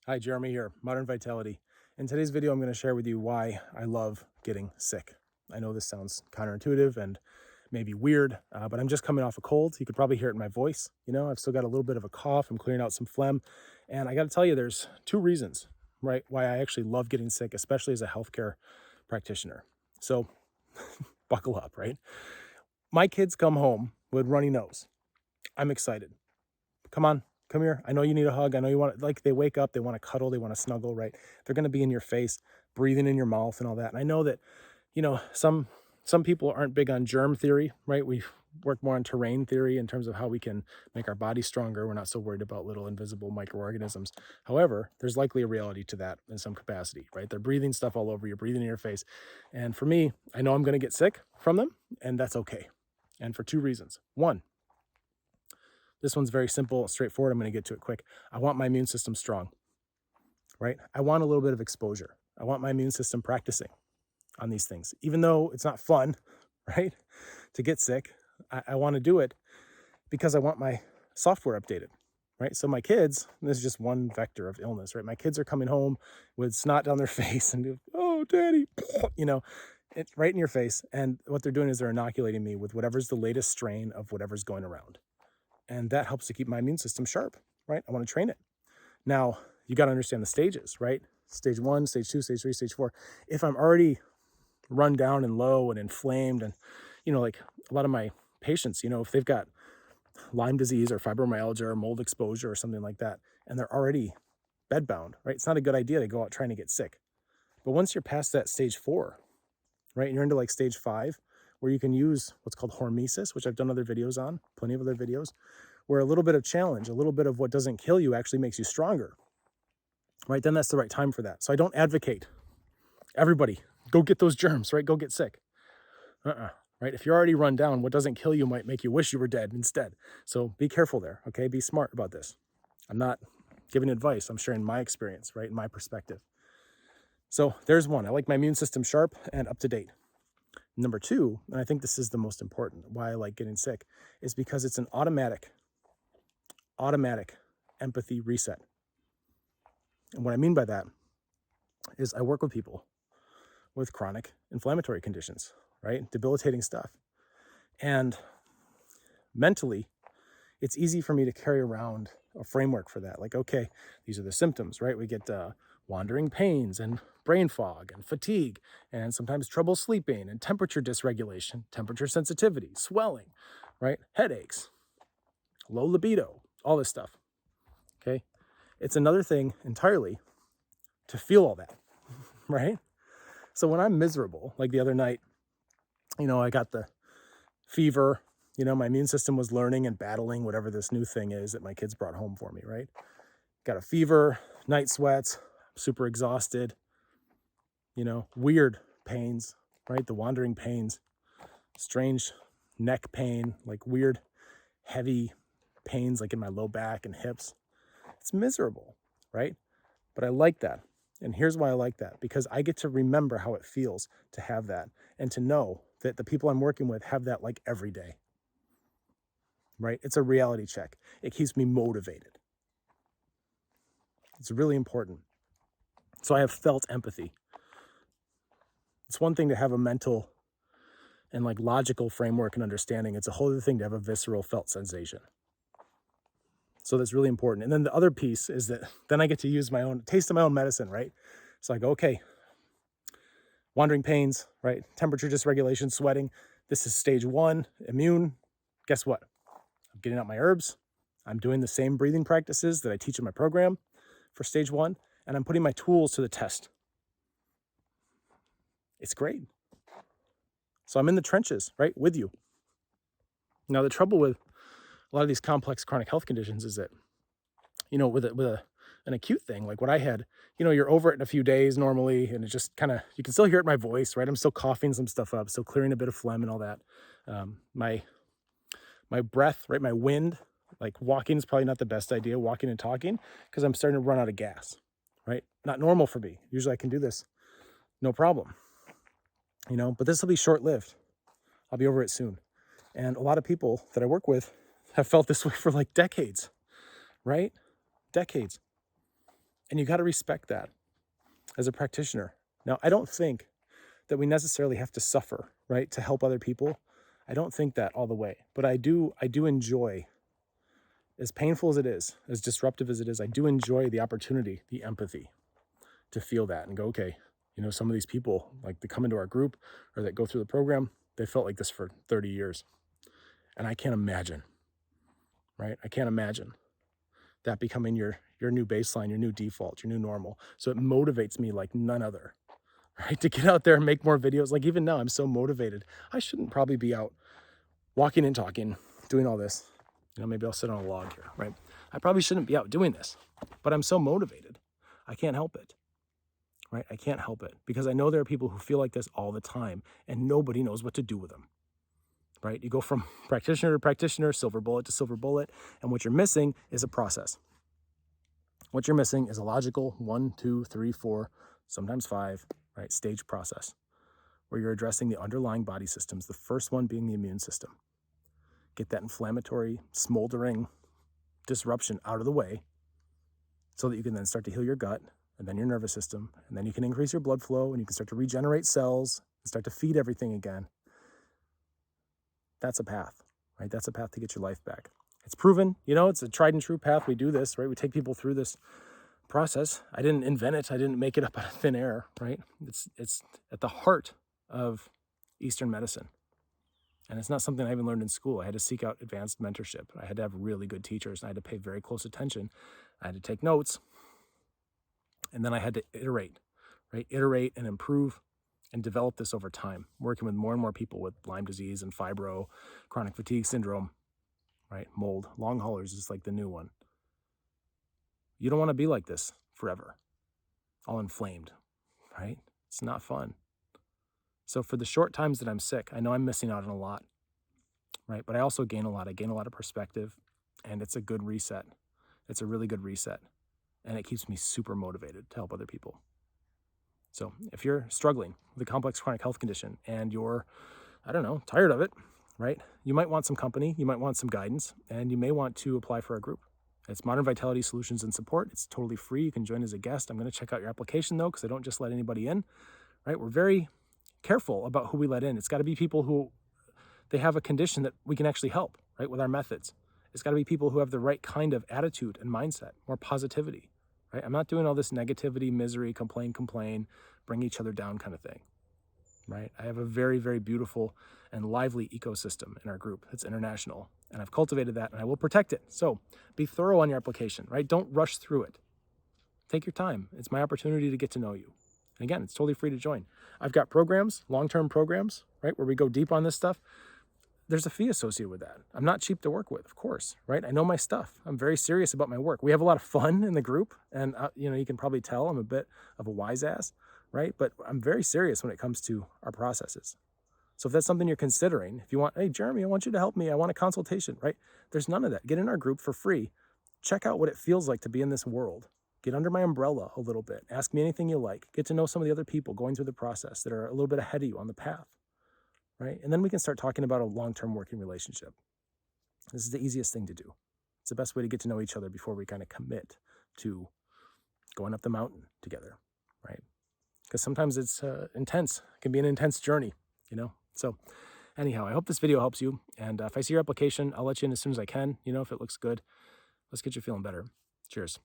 Hi, Jeremy here, Modern Vitality. In today's video, I'm going to share with you why I love getting sick. I know this sounds counterintuitive and maybe weird, but I'm just coming off a cold. You could probably hear it in my voice. I've still got a little bit of a cough. I'm clearing out some phlegm. And I got to tell you, there's two reasons, right, why I actually love getting sick, especially as a healthcare practitioner. So buckle up, right? My kids come home with runny nose. I'm excited. Come on, come here. I know you need a hug. I know you want, like, they wake up, they want to cuddle, they want to snuggle, right? They're going to be in your face, breathing in your mouth and all that. And I know that, some people aren't big on germ theory, right? We work more on terrain theory in terms of how we can make our body stronger. We're not so worried about little invisible microorganisms. However, there's likely a reality to that in some capacity, right? They're breathing stuff all over you, breathing in your face. And for me, I know I'm going to get sick from them, and that's okay. And for two reasons. One, this one's very simple, straightforward. I'm going to get to it quick. I want my immune system strong, right? I want a little bit of exposure. I want my immune system practicing on these things, even though it's not fun, right? To get sick, I want to do it because I want my software updated, right? So my kids, this is just one vector of illness, right? My kids are coming home with snot down their face and, oh, daddy, it right in your face. And what they're doing is they're inoculating me with whatever's the latest strain of whatever's going around. And that helps to keep my immune system sharp, right? I want to train it. Now, you got to understand the stages, right? Stage 1, stage 2, stage 3, stage 4. If I'm already run down and low and inflamed, and, like a lot of my patients, if they've got Lyme disease or fibromyalgia or mold exposure or something like that, and they're already bedbound, right? It's not a good idea to go out trying to get sick. But once you're past that stage 4, right, and you're into like stage 5, where you can use what's called hormesis, which I've done other videos on, plenty of other videos, where a little bit of challenge, a little bit of what doesn't kill you actually makes you stronger, right? Then that's the right time for that. So I don't advocate everybody go get those germs, right? Go get sick. Right? If you're already run down, what doesn't kill you might make you wish you were dead instead. So be careful there, okay? Be smart about this. I'm not giving advice. I'm sharing my experience, right? My perspective. So there's one. I like my immune system sharp and up to date. Number two, and I think this is the most important, why I like getting sick, is because it's an automatic empathy reset. And what I mean by that is I work with people with chronic inflammatory conditions, right? Debilitating stuff. And mentally, it's easy for me to carry around a framework for that. Like, okay, these are the symptoms, right? We get wandering pains and brain fog and fatigue and sometimes trouble sleeping and temperature dysregulation, temperature sensitivity, swelling, right? Headaches, low libido, all this stuff, okay? It's another thing entirely to feel all that, right? So when I'm miserable, like the other night, I got the fever, my immune system was learning and battling whatever this new thing is that my kids brought home for me, right? Got a fever, night sweats, super exhausted, weird pains, right? The wandering pains, strange neck pain, like weird, heavy pains, like in my low back and hips. It's miserable, right? But I like that. And here's why I like that, because I get to remember how it feels to have that and to know that the people I'm working with have that like every day, right? It's a reality check. It keeps me motivated. It's really important. So I have felt empathy. It's one thing to have a mental and like logical framework and understanding. It's a whole other thing to have a visceral felt sensation. So that's really important. And then the other piece is that then I get to use my own taste of my own medicine, right? So I go, okay, wandering pains, right? Temperature dysregulation, sweating. This is stage 1, immune. Guess what? I'm getting out my herbs. I'm doing the same breathing practices that I teach in my program for stage 1, and I'm putting my tools to the test. It's great. So I'm in the trenches, right, with you. Now, the trouble with a lot of these complex chronic health conditions is that, with an acute thing like what I had, you're over it in a few days normally, and it just kind of, you can still hear it in my voice, right? I'm still coughing some stuff up, still clearing a bit of phlegm and all that. My breath, right, my wind, like walking is probably not the best idea, walking and talking, because I'm starting to run out of gas, right? Not normal for me. Usually I can do this, no problem, but this will be short-lived. I'll be over it soon. And a lot of people that I work with have felt this way for like decades, right? Decades. And you got to respect that as a practitioner. Now, I don't think that we necessarily have to suffer, right, to help other people. I don't think that all the way, but I do enjoy, as painful as it is, as disruptive as it is, I do enjoy the opportunity, the empathy to feel that and go, okay, some of these people, like, they come into our group or that go through the program, they felt like this for 30 years. And I can't imagine, right? I can't imagine that becoming your new baseline, your new default, your new normal. So it motivates me like none other, right? To get out there and make more videos. Like, even now, I'm so motivated. I shouldn't probably be out walking and talking, doing all this. Maybe I'll sit on a log here, right? I probably shouldn't be out doing this, but I'm so motivated. I can't help it, right? I can't help it because I know there are people who feel like this all the time and nobody knows what to do with them, right? You go from practitioner to practitioner, silver bullet to silver bullet, and what you're missing is a process. What you're missing is a logical 1, 2, 3, 4, sometimes 5, right, stage process where you're addressing the underlying body systems, the first one being the immune system. Get that inflammatory, smoldering disruption out of the way so that you can then start to heal your gut and then your nervous system, and then you can increase your blood flow and you can start to regenerate cells and start to feed everything again. That's a path, right? That's a path to get your life back. It's proven, it's a tried and true path. We do this, right? We take people through this process. I didn't invent it. I didn't make it up out of thin air, right? It's at the heart of Eastern medicine. And it's not something I even learned in school. I had to seek out advanced mentorship. I had to have really good teachers. I had to pay very close attention. I had to take notes. And then I had to iterate, right? Iterate and improve and develop this over time, working with more and more people with Lyme disease and fibro, chronic fatigue syndrome, right? Mold. Long haulers is like the new one. You don't want to be like this forever, all inflamed, right? It's not fun. So for the short times that I'm sick, I know I'm missing out on a lot, right? But I also gain a lot. I gain a lot of perspective, and it's a good reset. It's a really good reset, and it keeps me super motivated to help other people. So if you're struggling with a complex chronic health condition and you're, tired of it, right? You might want some company, you might want some guidance, and you may want to apply for a group. It's Modern Vitality Solutions and Support. It's totally free. You can join as a guest. I'm going to check out your application, though, because I don't just let anybody in, right? We're very careful about who we let in. It's got to be people who they have a condition that we can actually help, right, with our methods. It's got to be people who have the right kind of attitude and mindset, more positivity, right? I'm not doing all this negativity, misery, complain, bring each other down kind of thing, right? I have a very, very beautiful and lively ecosystem in our group. It's international, and I've cultivated that, and I will protect it. So be thorough on your application, right? Don't rush through it. Take your time. It's my opportunity to get to know you. And again, it's totally free to join. I've got programs, long-term programs, right, where we go deep on this stuff. There's a fee associated with that. I'm not cheap to work with, of course, right? I know my stuff. I'm very serious about my work. We have a lot of fun in the group, and you can probably tell I'm a bit of a wise ass, right? But I'm very serious when it comes to our processes. So if that's something you're considering, if you want, hey, Jeremy, I want you to help me. I want a consultation, right? There's none of that. Get in our group for free. Check out what it feels like to be in this world. Get under my umbrella a little bit. Ask me anything you like. Get to know some of the other people going through the process that are a little bit ahead of you on the path, right? And then we can start talking about a long-term working relationship. This is the easiest thing to do. It's the best way to get to know each other before we kind of commit to going up the mountain together, right? Because sometimes it's intense. It can be an intense journey, So anyhow, I hope this video helps you. And if I see your application, I'll let you in as soon as I can. If it looks good. Let's get you feeling better. Cheers.